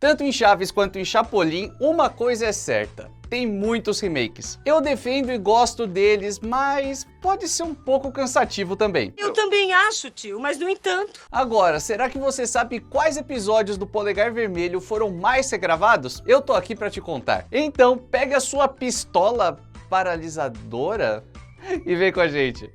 Tanto em Chaves quanto em Chapolin, uma coisa é certa: tem muitos remakes. Eu defendo e gosto deles, mas pode ser um pouco cansativo também. Eu também acho, tio, mas no entanto... Agora, será que você sabe quais episódios do Polegar Vermelho foram mais regravados? Eu tô aqui pra te contar. Então, pega a sua pistola paralisadora e vem com a gente.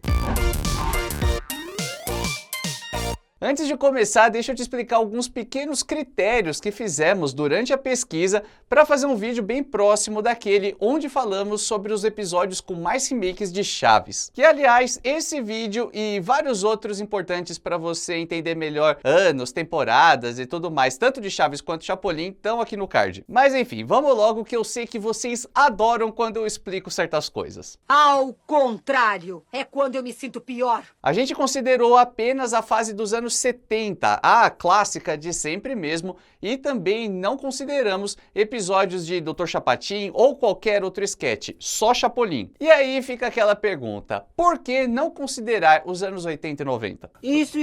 Antes de começar, deixa eu te explicar alguns pequenos critérios que fizemos durante a pesquisa para fazer um vídeo bem próximo daquele onde falamos sobre os episódios com mais remakes de Chaves. Que, aliás, esse vídeo e vários outros importantes para você entender melhor anos, temporadas e tudo mais, tanto de Chaves quanto Chapolin, estão aqui no card. Mas enfim, vamos logo que eu sei que vocês adoram quando eu explico certas coisas. Ao contrário, é quando eu me sinto pior. A gente considerou apenas a fase dos anos 70, a clássica de sempre mesmo, e também não consideramos episódios de Dr. Chapatin ou qualquer outro sketch, só Chapolin. E aí fica aquela pergunta: por que não considerar os anos 80 e 90? Isso,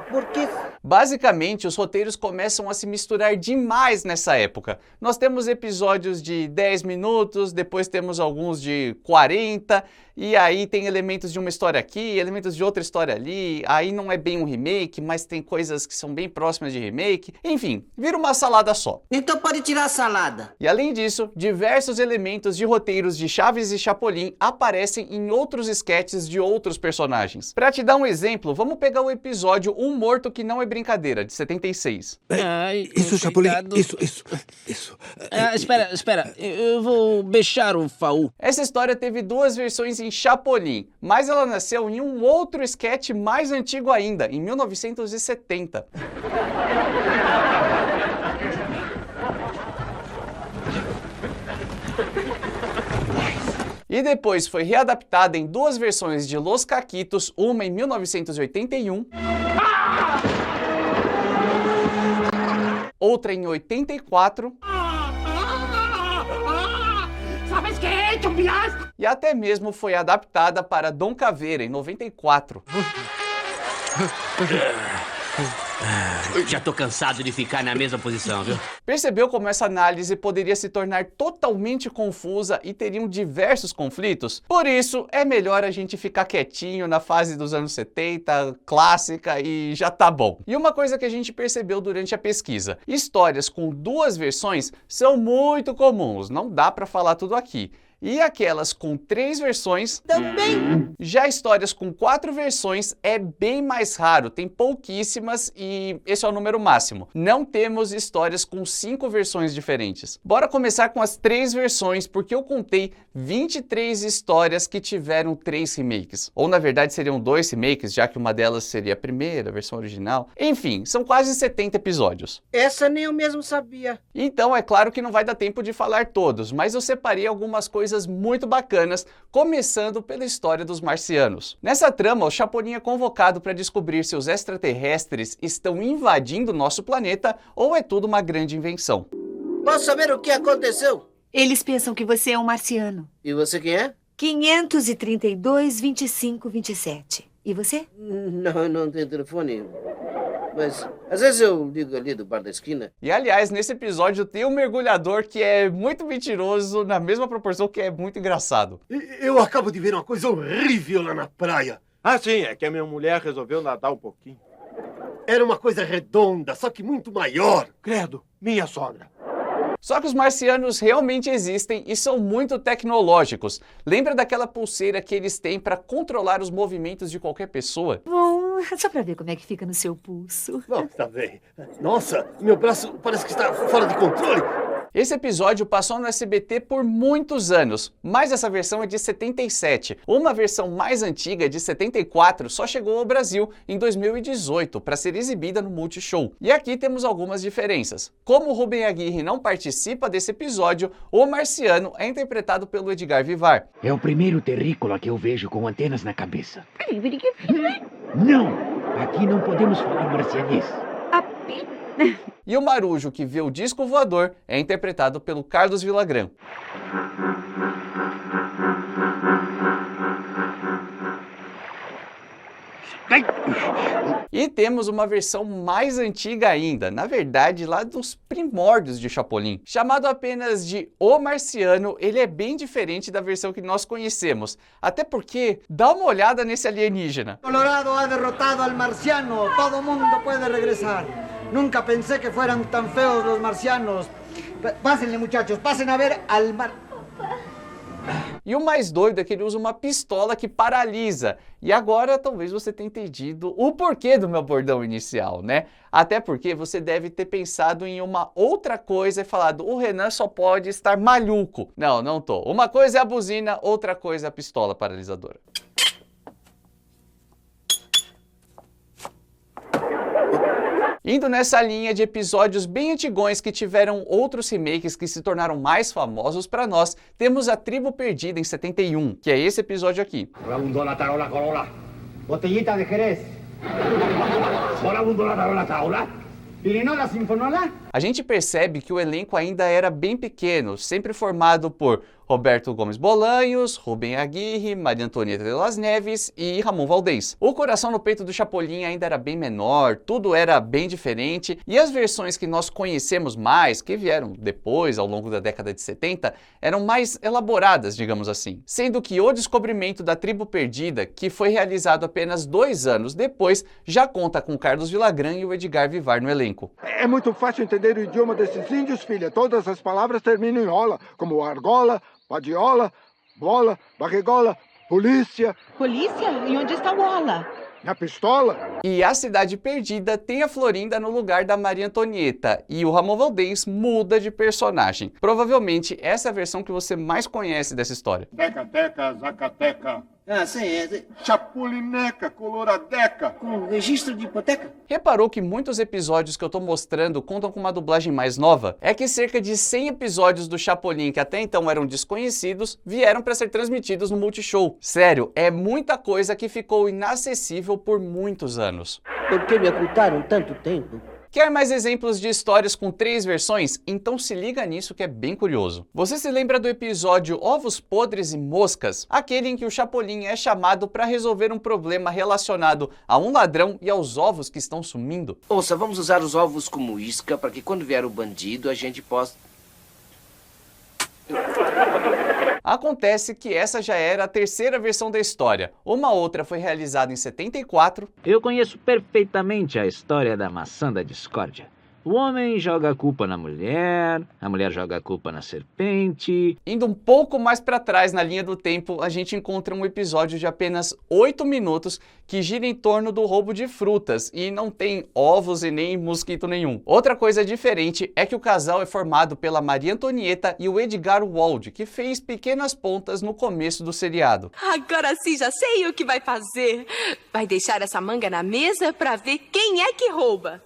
porque... Basicamente, os roteiros começam a se misturar demais nessa época. Nós temos episódios de 10 minutos, depois temos alguns de 40, e aí tem elementos de uma história aqui, elementos de outra história ali, aí não é bem um remake, mas tem coisas que são bem próximas de remake, enfim, vira uma salada só. Então pode tirar a salada. E além disso, diversos elementos de roteiros de Chaves e Chapolin aparecem em outros sketches de outros personagens. Pra te dar um exemplo, vamos pegar o episódio Um Morto Que Não É Brincadeira, de 76. Isso, Chapolin, isso. Espera, eu vou beijar o Faú. Essa história teve duas versões em Chapolin, mas ela nasceu em um outro sketch mais antigo ainda, em 1970. E depois foi readaptada em duas versões de Los Caquitos, uma em 1981, outra em 84, e até mesmo foi adaptada para Dom Caveira em 94. Já tô cansado de ficar na mesma posição, viu? Percebeu como essa análise poderia se tornar totalmente confusa e teriam diversos conflitos? Por isso, é melhor a gente ficar quietinho na fase dos anos 70, clássica, e já tá bom. E uma coisa que a gente percebeu durante a pesquisa: histórias com duas versões são muito comuns, não dá pra falar tudo aqui. E aquelas com 3 versões também. Já histórias com 4 versões é bem mais raro, tem pouquíssimas e esse é o número máximo. Não temos histórias com 5 versões diferentes. Bora começar com as 3 versões, porque eu contei 23 histórias que tiveram 3 remakes. Ou na verdade seriam 2 remakes, já que uma delas seria a primeira, a versão original. Enfim, são quase 70 episódios. Essa nem eu mesmo sabia. Então é claro que não vai dar tempo de falar todos, mas eu separei algumas coisas muito bacanas, começando pela história dos marcianos. Nessa trama, o Chapolin é convocado para descobrir se os extraterrestres estão invadindo nosso planeta ou é tudo uma grande invenção. Posso saber o que aconteceu? Eles pensam que você é um marciano. E você quem é? 532 25 27. E você? Não tem telefone. Mas às vezes eu ligo ali do bar da esquina. E aliás, nesse episódio tem um mergulhador que é muito mentiroso, na mesma proporção que é muito engraçado. Eu acabo de ver uma coisa horrível lá na praia. Ah, sim, é que a minha mulher resolveu nadar um pouquinho. Era uma coisa redonda, só que muito maior. Credo, minha sogra. Só que os marcianos realmente existem e são muito tecnológicos. Lembra daquela pulseira que eles têm para controlar os movimentos de qualquer pessoa? Bom, só pra ver como é que fica no seu pulso. Bom, tá bem. Nossa, meu braço parece que está fora de controle. Esse episódio passou no SBT por muitos anos, mas essa versão é de 77. Uma versão mais antiga, de 74, só chegou ao Brasil em 2018 para ser exibida no Multishow. E aqui temos algumas diferenças. Como o Rubem Aguirre não participa desse episódio, o marciano é interpretado pelo Edgar Vivar. É o primeiro terrícola que eu vejo com antenas na cabeça. Não! Aqui não podemos falar marcianês. E o Marujo, que vê o disco voador, é interpretado pelo Carlos Villagrán. E temos uma versão mais antiga ainda, na verdade lá dos primórdios de Chapolin. Chamado apenas de O Marciano, ele é bem diferente da versão que nós conhecemos. Até porque, dá uma olhada nesse alienígena. Colorado ha derrotado al marciano, todo mundo pode regressar. Nunca pensé que fueran tan feos los marcianos. Pásenle, muchachos, pasen a ver al mar... E o mais doido é que ele usa uma pistola que paralisa. E agora talvez você tenha entendido o porquê do meu bordão inicial, né? Até porque você deve ter pensado em uma outra coisa e falado, o Renan só pode estar maluco. Não, não tô. Uma coisa é a buzina, outra coisa é a pistola paralisadora. Indo nessa linha de episódios bem antigões que tiveram outros remakes que se tornaram mais famosos para nós, temos A Tribo Perdida em 71, que é esse episódio aqui. Botellita de Jerez. Pirinola, sinfonola? A gente percebe que o elenco ainda era bem pequeno, sempre formado por Roberto Gomes Bolanhos, Rubem Aguirre, Maria Antonieta de las Neves e Ramon Valdez. O coração no peito do Chapolin ainda era bem menor, tudo era bem diferente, e as versões que nós conhecemos mais, que vieram depois, ao longo da década de 70, eram mais elaboradas, digamos assim. Sendo que O Descobrimento da Tribo Perdida, que foi realizado apenas 2 anos depois, já conta com Carlos Villagrán e o Edgar Vivar no elenco. É muito fácil entender o idioma desses índios, filha. Todas as palavras terminam em ola, como argola, padiola, bola, barrigola, polícia. Polícia? E onde está o Ola? Na pistola. E A Cidade Perdida tem a Florinda no lugar da Maria Antonieta, e o Ramon Valdez muda de personagem. Provavelmente essa é a versão que você mais conhece dessa história. Teca-teca, zacateca. Ah, sim, é... Chapulineca, coloradeca. Com registro de hipoteca? Reparou que muitos episódios que eu tô mostrando contam com uma dublagem mais nova? É que cerca de 100 episódios do Chapolin, que até então eram desconhecidos, vieram para ser transmitidos no Multishow. Sério, é muita coisa que ficou inacessível por muitos anos. Por que me ocultaram tanto tempo? Quer mais exemplos de histórias com 3 versões? Então se liga nisso que é bem curioso. Você se lembra do episódio Ovos Podres e Moscas? Aquele em que o Chapolin é chamado para resolver um problema relacionado a um ladrão e aos ovos que estão sumindo. Ouça, vamos usar os ovos como isca para que quando vier o bandido a gente possa... Acontece que essa já era a 3ª versão da história. Uma outra foi realizada em 74. Eu conheço perfeitamente a história da maçã da discórdia. O homem joga a culpa na mulher, a mulher joga a culpa na serpente. Indo um pouco mais para trás na linha do tempo, a gente encontra um episódio de apenas 8 minutos que gira em torno do roubo de frutas e não tem ovos e nem mosquito nenhum. Outra coisa diferente é que o casal é formado pela Maria Antonieta e o Edgar Wald, que fez pequenas pontas no começo do seriado. Agora sim, já sei o que vai fazer. Vai deixar essa manga na mesa para ver quem é que rouba.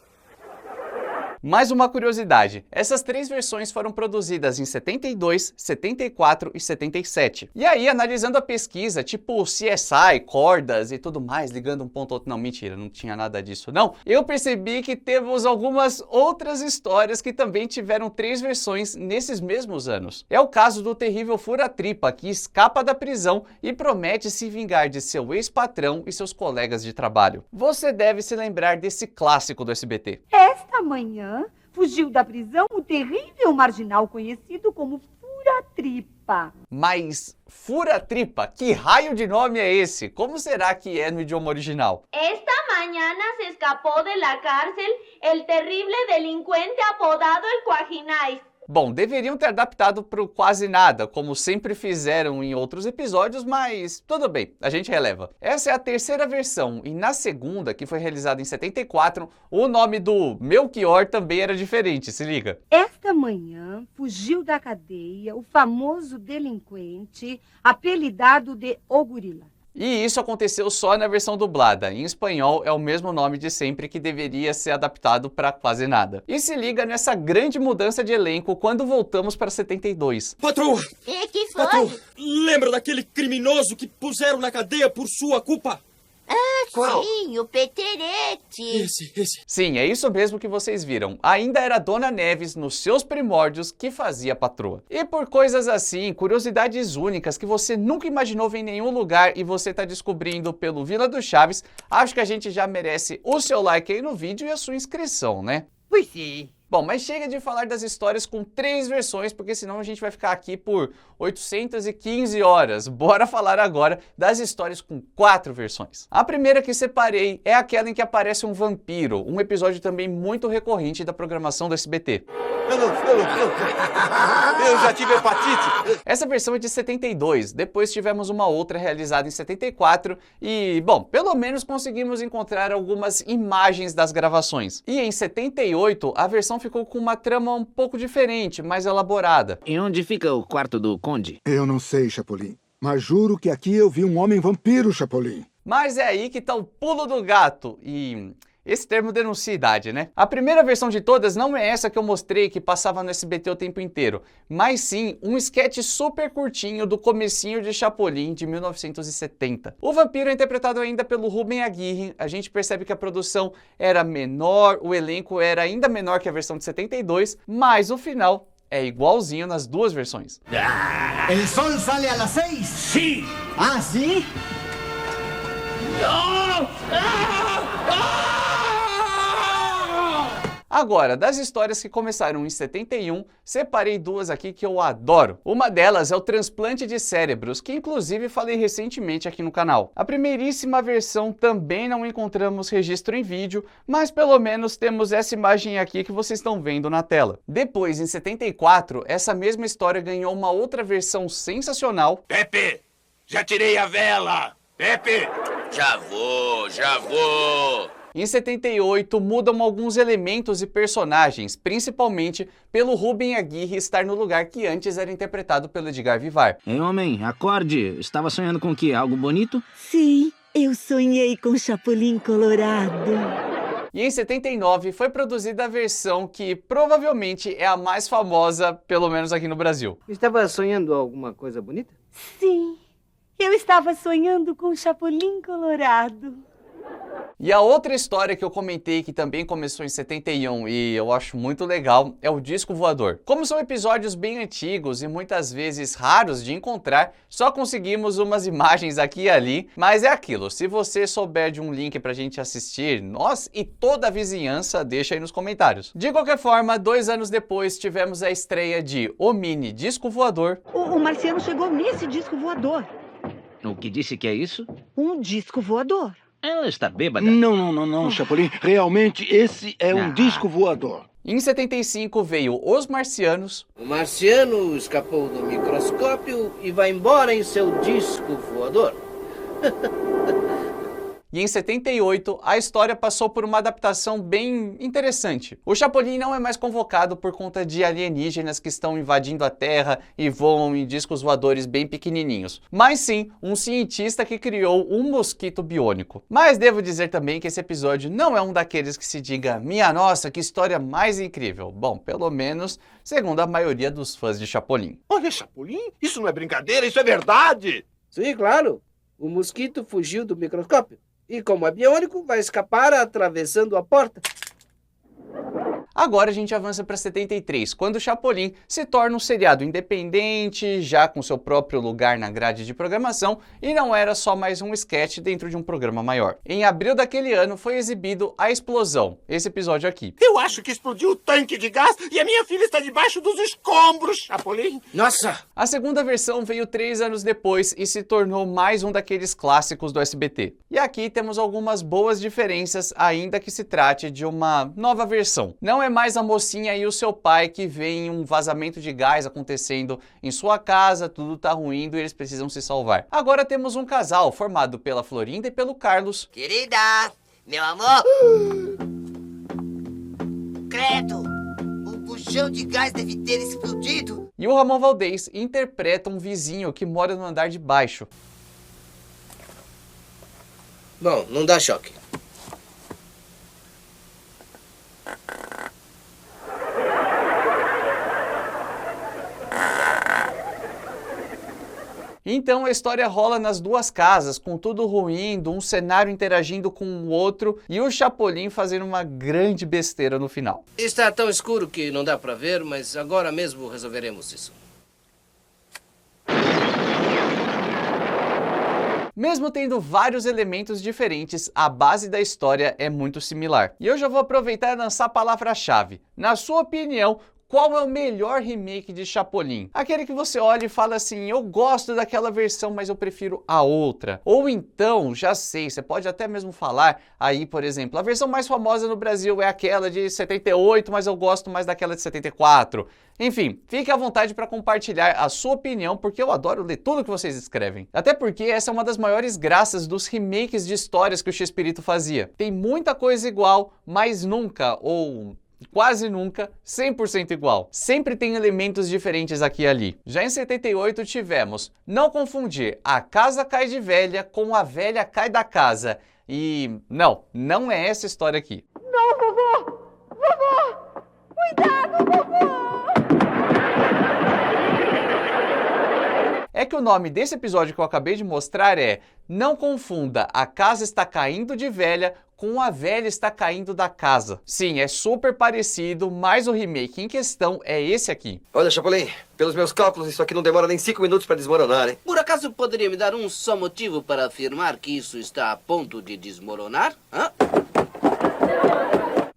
Mais uma curiosidade, essas 3 versões foram produzidas em 72, 74 e 77. E aí, analisando a pesquisa, tipo CSI, cordas e tudo mais, ligando um ponto ao outro, não, mentira, não tinha nada disso não, eu percebi que temos algumas outras histórias que também tiveram 3 versões nesses mesmos anos. É o caso do terrível Fura-Tripa, que escapa da prisão e promete se vingar de seu ex-patrão e seus colegas de trabalho. Você deve se lembrar desse clássico do SBT. Esta manhã fugiu da prisão o terrível marginal conhecido como Fura-Tripa. Mas Fura-Tripa, que raio de nome é esse? Como será que é no idioma original? Esta mañana se escapó de la cárcel el terrible delincuente apodado el Cuajinais. Bom, deveriam ter adaptado para o quase nada, como sempre fizeram em outros episódios, mas tudo bem, a gente releva. Essa é a 3ª versão, e na segunda, que foi realizada em 74, o nome do Melchior também era diferente, se liga. Esta manhã fugiu da cadeia o famoso delinquente apelidado de O Gorila. E isso aconteceu só na versão dublada. Em espanhol é o mesmo nome de sempre, que deveria ser adaptado para quase nada. E se liga nessa grande mudança de elenco quando voltamos para 72. Patroa! Que foi? Patroa, lembra daquele criminoso que puseram na cadeia por sua culpa? Sim, o Peterete. Esse. Sim, é isso mesmo que vocês viram. Ainda era a Dona Neves nos seus primórdios que fazia a patroa. E por coisas assim, curiosidades únicas que você nunca imaginou ver em nenhum lugar e você tá descobrindo pelo Vila do Chaves, acho que a gente já merece o seu like aí no vídeo e a sua inscrição, né? Pois sim. Bom, mas chega de falar das histórias com 3 versões, porque senão a gente vai ficar aqui por 815 horas. Bora falar agora das histórias com 4 versões. A primeira que separei é aquela em que aparece um vampiro, um episódio também muito recorrente da programação do SBT. Eu já tive hepatite. Essa versão é de 72, depois tivemos uma outra realizada em 74 e, bom, pelo menos conseguimos encontrar algumas imagens das gravações. E em 78, a versão ficou com uma trama um pouco diferente, mais elaborada. E onde fica o quarto do Conde? Eu não sei, Chapolin, mas juro que aqui eu vi um homem vampiro, Chapolin. Mas é aí que tá o pulo do gato e... esse termo denuncia a idade, né? A primeira versão de todas não é essa que eu mostrei que passava no SBT o tempo inteiro, mas sim um esquete super curtinho do comecinho de Chapolin de 1970. O vampiro é interpretado ainda pelo Rubem Aguirre, a gente percebe que a produção era menor, o elenco era ainda menor que a versão de 72, mas o final é igualzinho nas duas versões. ¿El sol sale a las 6? Sim. Ah, sim? Agora, das histórias que começaram em 71, separei 2 aqui que eu adoro. Uma delas é o transplante de cérebros, que inclusive falei recentemente aqui no canal. A primeiríssima versão também não encontramos registro em vídeo, mas pelo menos temos essa imagem aqui que vocês estão vendo na tela. Depois, em 74, essa mesma história ganhou uma outra versão sensacional. Pepe, já tirei a vela. Pepe. Já vou. Em 78, mudam alguns elementos e personagens, principalmente pelo Rubem Aguirre estar no lugar que antes era interpretado pelo Edgar Vivar. Ei, homem, acorde. Estava sonhando com o quê? Algo bonito? Sim, eu sonhei com Chapolin Colorado. E em 79 foi produzida a versão que provavelmente é a mais famosa, pelo menos aqui no Brasil. Estava sonhando alguma coisa bonita? Sim, eu estava sonhando com Chapolin Colorado. E a outra história que eu comentei que também começou em 71 e eu acho muito legal é o Disco Voador. Como são episódios bem antigos e muitas vezes raros de encontrar, só conseguimos umas imagens aqui e ali, mas é aquilo, se você souber de um link pra gente assistir, nós e toda a vizinhança, deixa aí nos comentários. De qualquer forma, 2 anos depois tivemos a estreia de O Mini Disco Voador. O marciano chegou nesse disco voador. O que disse que é isso? Um disco voador. Ela está bêbada. Não, Chapolin. Realmente, esse é um disco voador. Em 75 veio Os Marcianos. O marciano escapou do microscópio e vai embora em seu disco voador. E em 78, a história passou por uma adaptação bem interessante. O Chapolin não é mais convocado por conta de alienígenas que estão invadindo a Terra e voam em discos voadores bem pequenininhos, mas sim um cientista que criou um mosquito biônico. Mas devo dizer também que esse episódio não é um daqueles que se diga minha nossa, que história mais incrível. Bom, pelo menos segundo a maioria dos fãs de Chapolin. Olha, Chapolin, isso não é brincadeira, isso é verdade. Sim, claro. O mosquito fugiu do microscópio. E como é biônico, vai escapar atravessando a porta. Agora a gente avança para 73, quando o Chapolin se torna um seriado independente, já com seu próprio lugar na grade de programação, e não era só mais um sketch dentro de um programa maior. Em abril daquele ano foi exibido A Explosão, esse episódio aqui. Eu acho que explodiu o tanque de gás e a minha filha está debaixo dos escombros, Chapolin. Nossa! A segunda versão veio 3 anos depois e se tornou mais um daqueles clássicos do SBT. E aqui temos algumas boas diferenças, ainda que se trate de uma nova versão. Não é mais a mocinha e o seu pai que veem um vazamento de gás acontecendo em sua casa, tudo tá ruindo e eles precisam se salvar. Agora temos um casal formado pela Florinda e pelo Carlos. Querida, meu amor. Credo, o bujão de gás deve ter explodido. E o Ramon Valdez interpreta um vizinho que mora no andar de baixo. Bom, não dá choque. Então a história rola nas duas casas, com tudo ruindo, um cenário interagindo com o outro e o Chapolin fazendo uma grande besteira no final. Está tão escuro que não dá pra ver, mas agora mesmo resolveremos isso. Mesmo tendo vários elementos diferentes, a base da história é muito similar. E eu já vou aproveitar e lançar a palavra-chave. Na sua opinião, qual é o melhor remake de Chapolin? Aquele que você olha e fala assim, eu gosto daquela versão, mas eu prefiro a outra. Ou então, já sei, você pode até mesmo falar aí, por exemplo, a versão mais famosa no Brasil é aquela de 78, mas eu gosto mais daquela de 74. Enfim, fique à vontade para compartilhar a sua opinião, porque eu adoro ler tudo que vocês escrevem. Até porque essa é uma das maiores graças dos remakes de histórias que o Chespirito fazia. Tem muita coisa igual, mas nunca, ou quase nunca, 100% igual. Sempre tem elementos diferentes aqui e ali. Já em 78 tivemos, não confundir, a casa cai de velha com a velha cai da casa. E não é essa história aqui. Não, vovô! Vovô! Cuidado, vovô! É que o nome desse episódio que eu acabei de mostrar é Não confunda, a casa está caindo de velha com a velha está caindo da casa. Sim, é super parecido, mas o remake em questão é esse aqui. Olha, Chapolin, pelos meus cálculos, isso aqui não demora nem 5 minutos para desmoronar, hein? Por acaso poderia me dar um só motivo para afirmar que isso está a ponto de desmoronar? Hã?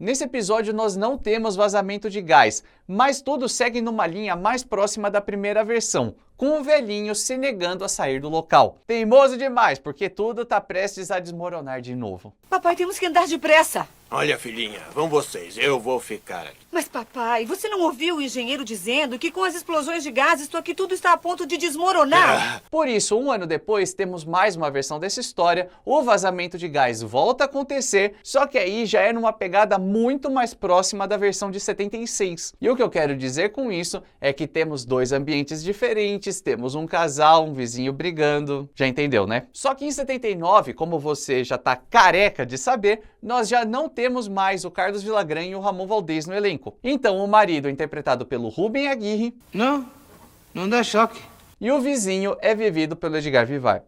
Nesse episódio nós não temos vazamento de gás, mas tudo segue numa linha mais próxima da primeira versão, com o velhinho se negando a sair do local. Teimoso demais, porque tudo tá prestes a desmoronar de novo. Papai, temos que andar depressa. Olha, filhinha, vão vocês, eu vou ficar aqui. Mas, papai, você não ouviu o engenheiro dizendo que com as explosões de gás isso aqui tudo está a ponto de desmoronar? Por isso, um ano depois, temos mais uma versão dessa história, o vazamento de gás volta a acontecer, só que aí já é numa pegada muito mais próxima da versão de 76. E o que eu quero dizer com isso é que temos dois ambientes diferentes, temos um casal, um vizinho brigando, já entendeu, né? Só que em 79, como você já tá careca de saber, nós já não temos mais o Carlos Villagrán e o Ramon Valdez no elenco. Então o marido é interpretado pelo Rubem Aguirre. Não dá choque. E o vizinho é vivido pelo Edgar Vivar.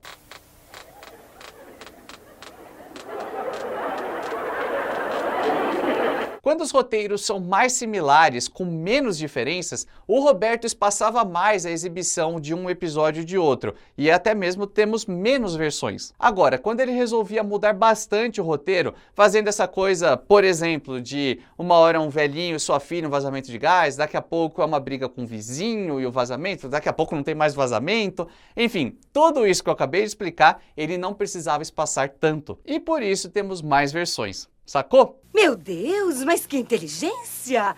Quando os roteiros são mais similares, com menos diferenças, o Roberto espaçava mais a exibição de um episódio de outro, e até mesmo temos menos versões. Agora, quando ele resolvia mudar bastante o roteiro, fazendo essa coisa, por exemplo, de uma hora um velhinho e sua filha, um vazamento de gás, daqui a pouco é uma briga com o vizinho e o vazamento, daqui a pouco não tem mais vazamento, enfim, tudo isso que eu acabei de explicar, ele não precisava espaçar tanto, e por isso temos mais versões. Sacou? Meu Deus, mas que inteligência!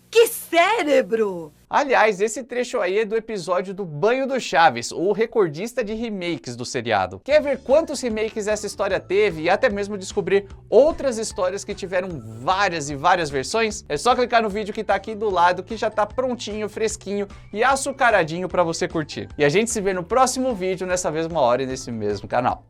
Que cérebro! Aliás, esse trecho aí é do episódio do Banho do Chaves, o recordista de remakes do seriado. Quer ver quantos remakes essa história teve e até mesmo descobrir outras histórias que tiveram várias e várias versões? É só clicar no vídeo que tá aqui do lado que já tá prontinho, fresquinho e açucaradinho pra você curtir. E a gente se vê no próximo vídeo, nessa mesma hora e nesse mesmo canal.